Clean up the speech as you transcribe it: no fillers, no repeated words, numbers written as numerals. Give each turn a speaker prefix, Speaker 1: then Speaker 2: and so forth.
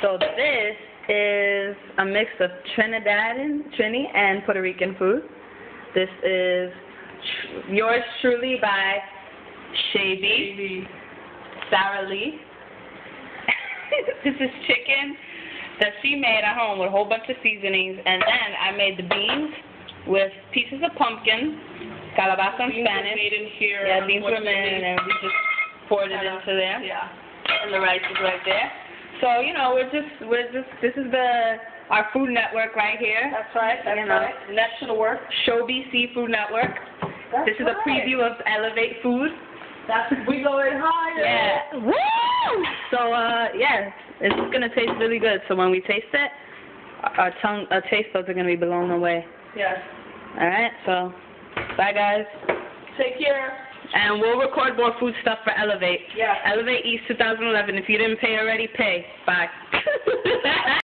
Speaker 1: So this is a mix of Trini and Puerto Rican food. This is yours truly by Shavy, Sarah Lee. This is chicken that she made at home with a whole bunch of seasonings, and then I made the beans with pieces of pumpkin, calabaza in Spanish.
Speaker 2: Made in here.
Speaker 1: Yeah, beans were made, and we just poured it into there.
Speaker 2: Yeah.
Speaker 1: And the rice is right there. So, you know, this is our food network right here.
Speaker 2: That's right. That's right. Next to the work.
Speaker 1: Showbie Seafood Network. This is a preview of Elevate Food.
Speaker 2: We going higher.
Speaker 1: Yeah. Woo! So, yeah, it's gonna taste really good. So when we taste it, our taste buds are gonna be blown away.
Speaker 2: Yes.
Speaker 1: All right. So, bye guys.
Speaker 2: Take care.
Speaker 1: And we'll record more food stuff for Elevate.
Speaker 2: Yeah.
Speaker 1: Elevate East 2011. If you didn't pay already, pay. Bye.